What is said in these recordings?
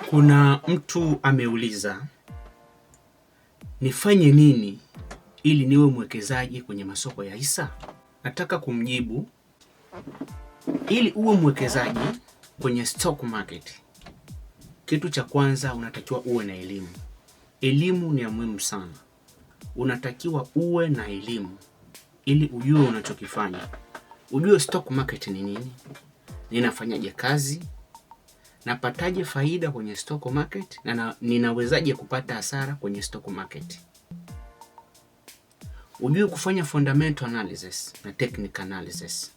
Kuna mtu ameuliza nifanye nini ili niwe mwekezaji kwenye masoko ya hisa? Nataka kumjibu, ili uwe mwekezaji kwenye stock market, kitu cha kwanza unatakiwa uwe na elimu. Elimu ni ya muhimu sana. Unatakiwa uwe na elimu ili ujue unachokifanya. Ujue stock market ni nini, ninafanyaje kazi, napataje faida kwenye stock market, na ninawezaje kupata hasara kwenye stock market. Ujue kufanya fundamental analysis na technical analysis.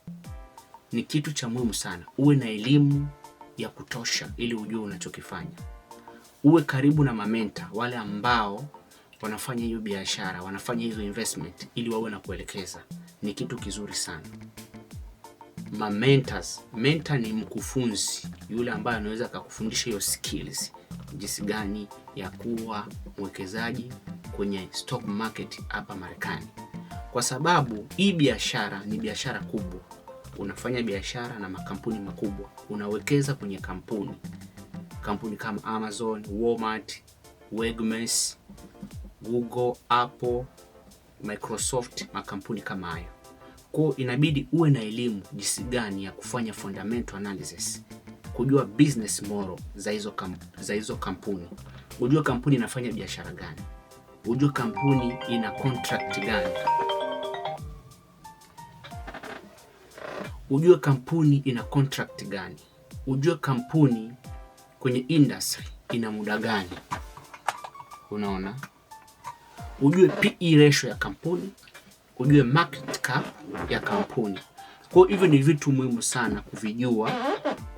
Ni kitu cha muhimu sana. Uwe na elimu ya kutosha ili ujue unachokifanya. Uwe karibu na mamenta, wale ambao wanafanya hiyo biashara, wanafanya hizo investment, ili wawe na kuelekeza. Ni kitu kizuri sana. Mentors, mentor ni mkufunzi, yule ambaye anaweza akakufundisha hiyo skills, jinsi gani ya kuwa mwekezaji kwenye stock market hapa Marekani. Kwa sababu hii biashara ni biashara kubwa. Unafanya biashara na makampuni makubwa. Unawekeza kwenye kampuni kama Amazon, Walmart, Wegmans, Google, Apple, Microsoft, makampuni kama hayo. Kwa inabidi uwe na elimu jinsi gani ya kufanya fundamental analysis, kujua business model za hizo kampuni, ujue kampuni inafanya biashara gani, ujue kampuni ina contract gani, ujue kampuni ina contract gani, ujue kampuni kwenye industry ina muda gani. Unaona? Ujue PE ratio ya kampuni, ujue market cap ya kampuni. Kwa hivyo ni vitu muhimu sana kuvijua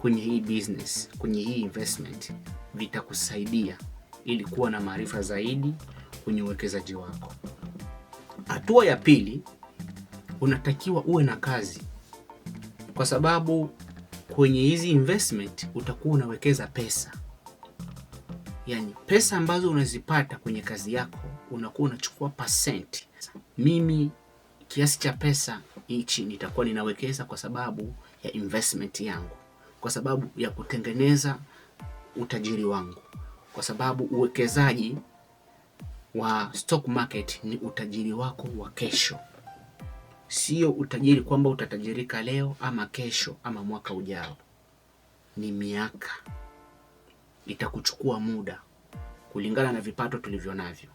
kwenye hii business, kwenye hii investment. Vitakusaidia ili kuwa na maarifa zaidi kwenye uwekezaji wako. Hatua ya pili, unatakiwa uwe na kazi. Kwa sababu kwenye hizi investment utakuwa unawekeza pesa. Yani pesa ambazo unazipata kwenye kazi yako unakuwa unachukua percent. Mimi kiasi cha pesa hichi nitakuwa ninawekeza kwa sababu ya investment yangu, kwa sababu ya kutengeneza utajiri wangu, kwa sababu uwekezaji wa stock market ni utajiri wako wa kesho. Sio utajiri kwamba utatajirika leo ama kesho ama mwaka ujao. Ni miaka. Itakuchukua muda kulingana na vipato tulivyo navyo.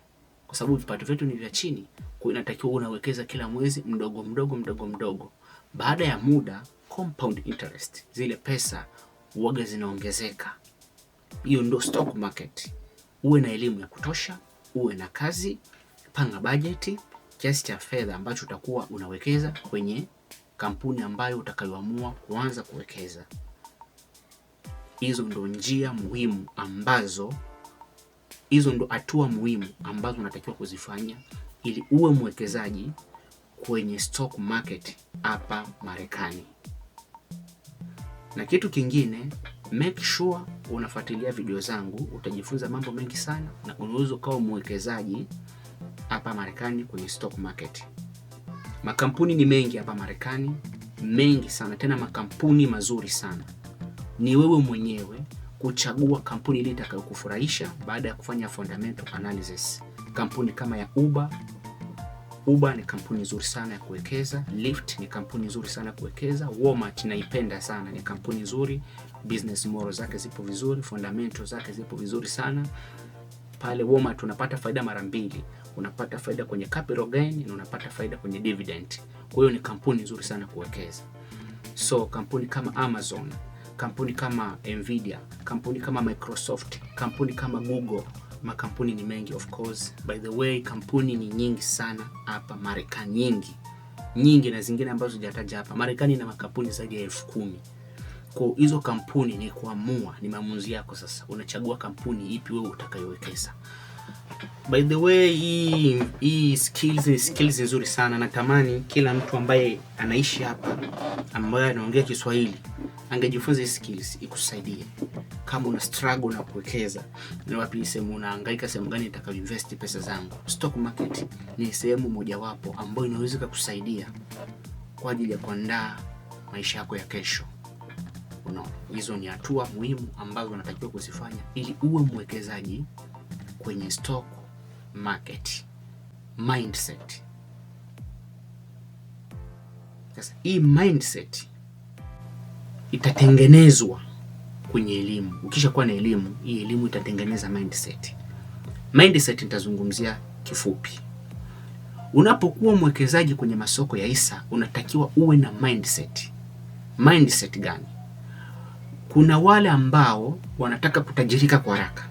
Kwa sababu vipato vyetu ni vya chini, kwa inatakiwa unawekeza kila mwezi mdogo mdogo. Baada ya muda, compound interest, zile pesa huwaga zinaongezeka. Hiyo ndio stock market. Uwe na elimu ya kutosha, uwe na kazi, panga bajeti, kiasi cha fedha ambacho utakuwa unawekeza kwenye kampuni ambayo utakayoamua kuanza kuwekeza. Hizo ndo njia muhimu ambazo, hizo ndo hatua muhimu ambazo unatakiwa kuzifanya ili uwe mwekezaji kwenye stock market hapa Marekani. Na kitu kingine, make sure unafuatilia video zangu, utajifunza mambo mengi sana na unaweza kuwa mwekezaji hapa Marekani kwenye stock market. Makampuni ni mengi hapa Marekani, mengi sana, tena makampuni mazuri sana. Ni wewe mwenyewe kuchagua kampuni ile itakayokufurahisha baada ya kufanya fundamental analysis. Kampuni kama ya Uber ni kampuni nzuri sana ya kuwekeza. Lyft ni kampuni nzuri sana kuwekeza. Walmart naipenda sana, ni kampuni nzuri, business model zake zipo vizuri, fundamentals zake zipo vizuri sana. Pale Walmart unapata faida mara mbili. Unapata faida kwenye capital gain na unapata faida kwenye dividend. Kwa hiyo ni kampuni nzuri sana kuwekeza. So kampuni kama Amazon, kampuni kama Nvidia, kampuni kama Microsoft, kampuni kama Google, makampuni ni mengi of course. By the way, kampuni ni nyingi sana hapa Marekani, nyingi na zingine ambazo sijataja hapa. Marekani ina makampuni zaidi ya 10,000. Kwa hizo kampuni ni kuamua, ni maamuzi yako sasa. Unachagua kampuni ipi wewe utakayowekeza. By the way, hii skills nzuri sana. Natamani kila mtu ambaye anaishi hapa, ambaye anaongea Kiswahili, angejifunza hizi skills ikusaidie. Kama una struggle na kuwekeza, ni wapi sehemu unahangaika, sehemu gani nitakayo invest pesa zangu, stock market ni sehemu mojawapo ambayo inaweza kukusaidia kwa ajili ya kuandaa maisha yako ya kesho. Unaona, hizo ni hatua muhimu ambazo unatakiwa kuzifanya ili uwe mwekezaji kwenye stock market. Mindset. Sasa hii mindset itatengenezwa kwenye elimu. Ukisha kuwa na elimu, hii elimu itatengeneza mindset. Mindset nitazungumzia kifupi. Unapokuwa mwekezaji kwenye masoko ya hisa, unatakiwa uwe na mindset. Mindset gani? Kuna wale ambao wanataka kutajirika kwa haraka,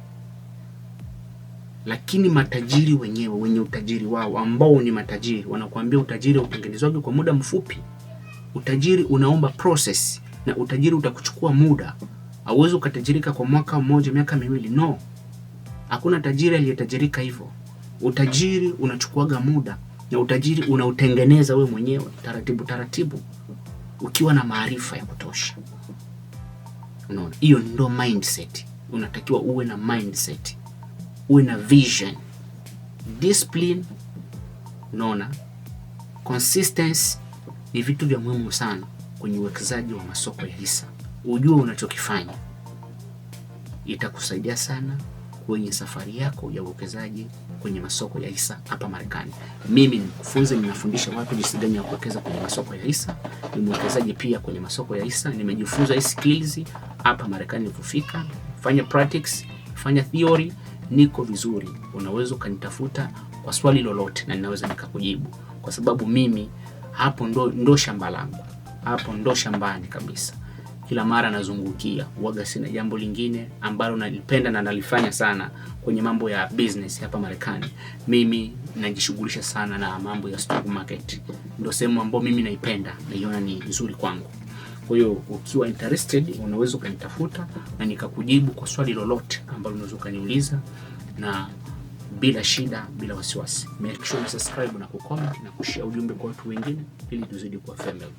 lakini matajiri wenyewe wenye utajiri wao ambao ni matajiri wanakuambia utajiri utengenezwaje kwa muda mfupi. Utajiri unaomba process, na utajiri utakuchukua muda. Hauwezi ukatajirika kwa mwaka mmoja, miaka miwili. No, hakuna tajiri aliyetajirika hivyo. Utajiri unachukuaga muda, na utajiri unautengeneza we mwenyewe taratibu taratibu, ukiwa na maarifa ya kutosha. Unaona, hiyo ndo mindset. Unatakiwa uwe na mindset, uwe na vision, discipline. Unaona, consistency ni vitu vya muhimu sana kwenye uwekezaji wa masoko ya hisa. Ujue unachokifanya, itakusaidia sana kwenye safari yako ya uwekezaji kwenye masoko ya hisa hapa Marekani. Mimi ni mkufunzi, ninafundisha watu jinsi gani ya kuwekeza kwenye masoko ya hisa. Ni mwekezaji pia kwenye masoko ya hisa. Nimejifunza hii skills hapa Marekani nilipofika. Fanya practice, fanya theory, niko vizuri. Unaweza ukanitafuta kwa swali lolote na ninaweza nikakujibu, kwa sababu mimi hapo ndo shamba langu. Hapo ndo shambani kabisa. Kila mara nazungukia, waga sina jambo lingine ambalo nalipenda na nalifanya sana kwenye mambo ya business hapa Marekani. Mimi najishughulisha sana na mambo ya stock market. Ndio sehemu ambayo mimi naipenda, naiona ni nzuri kwangu. Kwa hiyo ukiwa interested, unaweza ukanitafuta na nikakujibu kwa swali lolote ambalo unaweza ukaniuliza, na bila shida, bila wasiwasi. Make sure you subscribe na kucomment na kushare ujumbe kwa watu wengine ili tuzidi kuwa family.